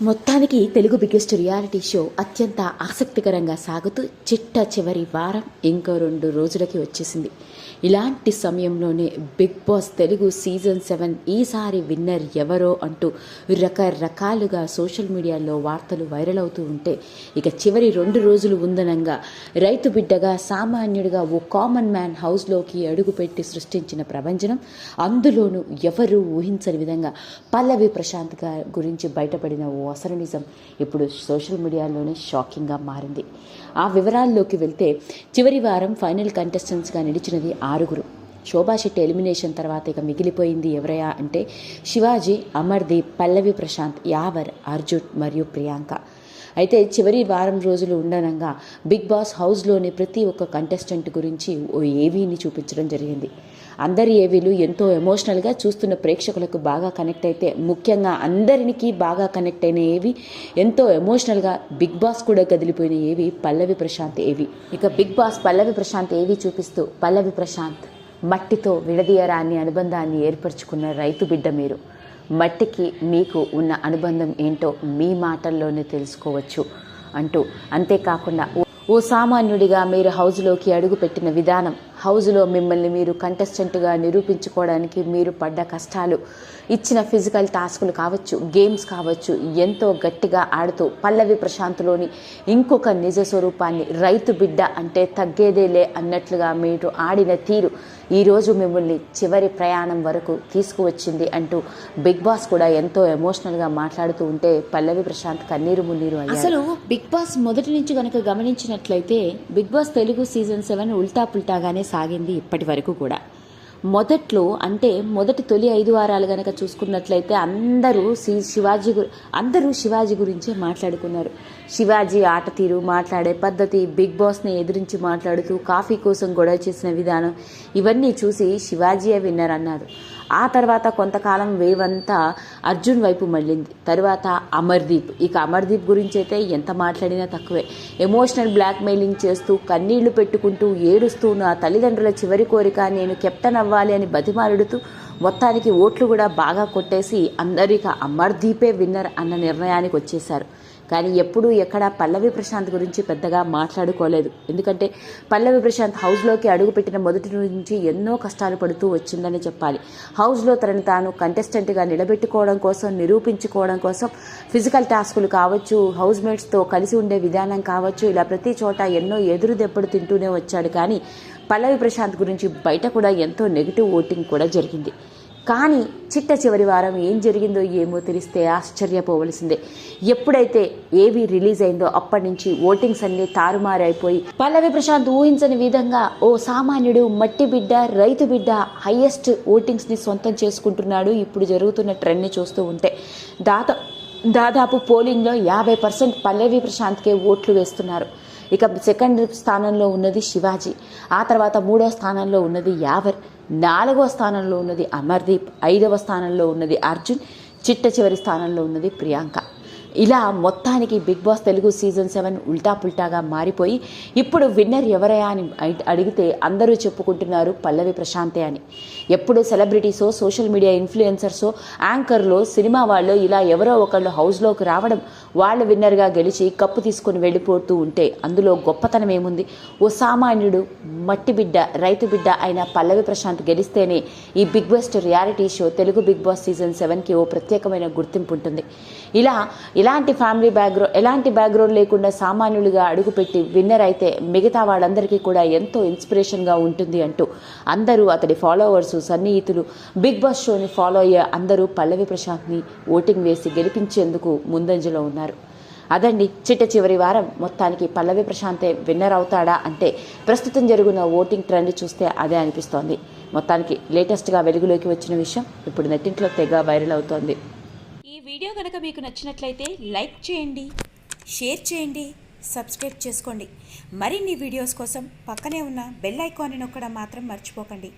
మొత్తానికి Telugu biggest reality show అత్యంత ఆసక్తికరంగా సాగుతూ చిట్ట చివరి వారం ఇంకో 2 రోజులకి వచ్చేసింది. ఇలాంటి సమయంలోనే బిగ్ బాస్ తెలుగు సీజన్ 7 ఈసారి విన్నర్ ఎవరో అంటూ రకరకాలుగా సోషల్ మీడియాలో వార్తలు వైరల్ అవుతూ ఉంటే, ఇక చివరి 2 రోజులు ఉందనంగా రైతు బిడ్డగా సామాన్యుడిగా ఓ కామన్ మ్యాన్ హౌస్లోకి అడుగుపెట్టి సృష్టించిన ప్రభంజనం, అందులోనూ ఎవరూ ఊహించని విధంగా పల్లవి ప్రశాంత్ గురించి బయటపడిన ఓ అసలు నిజం ఇప్పుడు సోషల్ మీడియాలోనే షాకింగ్గా మారింది. ఆ వివరాల్లోకి వెళ్తే, చివరి వారం ఫైనల్ కంటెస్టెంట్స్గా నిలిచినది 6. శోభా శెట్టి ఎలిమినేషన్ తర్వాత ఇక మిగిలిపోయింది ఎవరయ్యా అంటే శివాజీ, అమర్దీప్, పల్లవి ప్రశాంత్, యావర్, అర్జున్ మరియు ప్రియాంక. అయితే చివరి వారం రోజులు ఉండనంగా బిగ్ బాస్ హౌస్లోని ప్రతి ఒక్క కంటెస్టెంట్ గురించి ఓ ఏవీని చూపించడం జరిగింది. అందరి ఏవీలు ఎంతో ఎమోషనల్గా చూస్తున్న ప్రేక్షకులకు బాగా కనెక్ట్ అయితే, ముఖ్యంగా అందరికి బాగా కనెక్ట్ అయిన ఏవి, ఎంతో ఎమోషనల్గా బిగ్ బాస్ కూడా కదిలిపోయిన ఏవి పల్లవి ప్రశాంత్ ఏవి. ఇక బిగ్ బాస్ పల్లవి ప్రశాంత్ ఏవి చూపిస్తూ, పల్లవి ప్రశాంత్ మట్టితో విడదీయరాని అనుబంధాన్ని ఏర్పరచుకున్న రైతు బిడ్డ మీరు. మట్టికి మీకు ఉన్న అనుబంధం ఏంటో మీ మాటల్లోనే తెలుసుకోవచ్చు అంటూ, అంతేకాకుండా ఓ సామాన్యుడిగా మీరు హౌజ్లోకి అడుగుపెట్టిన విధానం, హౌజ్లో మిమ్మల్ని మీరు కంటెస్టెంట్గా నిరూపించుకోవడానికి మీరు పడ్డ కష్టాలు, ఇచ్చిన ఫిజికల్ టాస్కులు కావచ్చు, గేమ్స్ కావచ్చు, ఎంతో గట్టిగా ఆడుతూ పల్లవి ప్రశాంత్లోని ఇంకొక నిజ స్వరూపాన్ని, రైతు బిడ్డ అంటే తగ్గేదేలే అన్నట్లుగా మీరు ఆడిన తీరు ఈరోజు మిమ్మల్ని చివరి ప్రయాణం వరకు తీసుకువచ్చింది అంటూ బిగ్ బాస్ కూడా ఎంతో ఎమోషనల్గా మాట్లాడుతూ ఉంటే పల్లవి ప్రశాంత్ కన్నీరు మున్నీరు అయ్యారు. అసలు బిగ్ బాస్ మొదటి నుంచి కనుక గమనించినట్లయితే, బిగ్ బాస్ తెలుగు సీజన్ 7 ఉల్టా పుల్టాగానే సాగింది ఇప్పటి వరకు కూడా. మొదట్లో అంటే మొదటి తొలి 5 వారాలు కనుక చూసుకున్నట్లయితే అందరూ శివాజీ గురించే మాట్లాడుకున్నారు. శివాజీ ఆట తీరు, మాట్లాడే పద్ధతి, బిగ్ బాస్ని ఎదిరించి మాట్లాడుతూ కాఫీ కోసం గొడవ చేసిన విధానం, ఇవన్నీ చూసి శివాజీయే విన్నర్ అన్నారు. ఆ తర్వాత కొంతకాలం వేవంతా అర్జున్ వైపు మళ్ళింది. తర్వాత అమర్దీప్. ఇక అమర్దీప్ గురించి అయితే ఎంత మాట్లాడినా తక్కువే. ఎమోషనల్ బ్లాక్మెయిలింగ్ చేస్తూ, కన్నీళ్లు పెట్టుకుంటూ, ఏడుస్తూ, నా తల్లిదండ్రుల చివరి కోరిక నేను కెప్టెన్ అవ్వాలి అని బతిమాలుడుతూ, మొత్తానికి ఓట్లు కూడా బాగా కొట్టేసి అందరిక అమర్దీపే విన్నర్ అన్న నిర్ణయానికి వచ్చేశారు. కానీ ఎప్పుడూ ఎక్కడా పల్లవి ప్రశాంత్ గురించి పెద్దగా మాట్లాడుకోలేదు. ఎందుకంటే పల్లవి ప్రశాంత్ హౌస్లోకి అడుగుపెట్టిన మొదటి నుంచి ఎన్నో కష్టాలు పడుతూ వచ్చిందని చెప్పాలి. హౌస్లో తనని తాను కంటెస్టెంట్గా నిలబెట్టుకోవడం కోసం, నిరూపించుకోవడం కోసం ఫిజికల్ టాస్కులు కావచ్చు, హౌస్ మేట్స్తో కలిసి ఉండే విధానం కావచ్చు, ఇలా ప్రతి చోట ఎన్నో ఎదురు దెబ్బలు తింటూనే వచ్చాడు. కానీ పల్లవి ప్రశాంత్ గురించి బయట కూడా ఎంతో నెగిటివ్ ఓటింగ్ కూడా జరిగింది. కానీ చిట్ట చివరి వారం ఏం జరిగిందో ఏమో తెలిస్తే ఆశ్చర్యపోవలసిందే. ఎప్పుడైతే ఏవి రిలీజ్ అయిందో అప్పటి నుంచి ఓటింగ్స్ అన్నీ తారుమారైపోయి, పల్లవి ప్రశాంత్ ఊహించని విధంగా ఓ సామాన్యుడు, మట్టి బిడ్డ, రైతు బిడ్డ హైయెస్ట్ ఓటింగ్స్ని సొంతం చేసుకుంటున్నాడు. ఇప్పుడు జరుగుతున్న ట్రెండ్ని చూస్తూ ఉంటే దాదాపు పోలింగ్లో 50% పల్లవి ప్రశాంత్కే ఓట్లు వేస్తున్నారు. ఇక సెకండ్ స్థానంలో ఉన్నది శివాజీ, ఆ తర్వాత 3వ స్థానంలో ఉన్నది యావర్, 4వ స్థానంలో ఉన్నది అమర్దీప్, 5వ స్థానంలో ఉన్నది అర్జున్, చిట్ట చివరి స్థానంలో ఉన్నది ప్రియాంక. ఇలా మొత్తానికి బిగ్ బాస్ తెలుగు సీజన్ 7 ఉల్టా పుల్టాగా మారిపోయి, ఇప్పుడు విన్నర్ ఎవరయ్యా అని అడిగితే అందరూ చెప్పుకుంటున్నారు పల్లవి ప్రశాంతే అని. ఎప్పుడు సెలబ్రిటీసో, సోషల్ మీడియా ఇన్ఫ్లుయెన్సర్సో, యాంకర్లో, సినిమా వాళ్ళు ఇలా ఎవరో ఒకళ్ళు హౌస్లోకి రావడం, వాళ్ళు విన్నర్గా గెలిచి కప్పు తీసుకొని వెళ్ళిపోతూ ఉంటే అందులో గొప్పతనం ఏముంది? ఓ సామాన్యుడు, మట్టి బిడ్డ, రైతు బిడ్డ అయిన పల్లవి ప్రశాంత్ గెలిస్తేనే ఈ big best reality show Telugu Bigg Boss season 7కి ఓ ప్రత్యేకమైన గుర్తింపు ఉంటుంది. ఎలాంటి బ్యాక్గ్రౌండ్ లేకుండా సామాన్యులుగా అడుగుపెట్టి విన్నర్ అయితే మిగతా వాళ్ళందరికీ కూడా ఎంతో ఇన్స్పిరేషన్గా ఉంటుంది అంటూ అందరూ, అతడి ఫాలోవర్సు, సన్నిహితులు, బిగ్ బాస్ షోని ఫాలో అయ్యే అందరూ పల్లవి ప్రశాంత్ని ఓటింగ్ వేసి గెలిపించేందుకు ముందంజలో ఉన్నారు. అదండి చిట్ట చివరి వారం మొత్తానికి పల్లవి ప్రశాంతే విన్నర్ అవుతాడా అంటే, ప్రస్తుతం జరుగుతున్న ఓటింగ్ ట్రెండ్ చూస్తే అదే అనిపిస్తోంది. మొత్తానికి లేటెస్ట్గా వెలుగులోకి వచ్చిన విషయం ఇప్పుడు నెట్టింట్లో తెగ వైరల్ అవుతోంది. ఈ వీడియో కనుక మీకు నచ్చినట్లయితే లైక్ చేయండి, షేర్ చేయండి, సబ్స్క్రైబ్ చేసుకోండి. మరిన్ని వీడియోస్ కోసం పక్కనే ఉన్న బెల్ ఐకాన్ని నొక్కడం మాత్రం మర్చిపోకండి.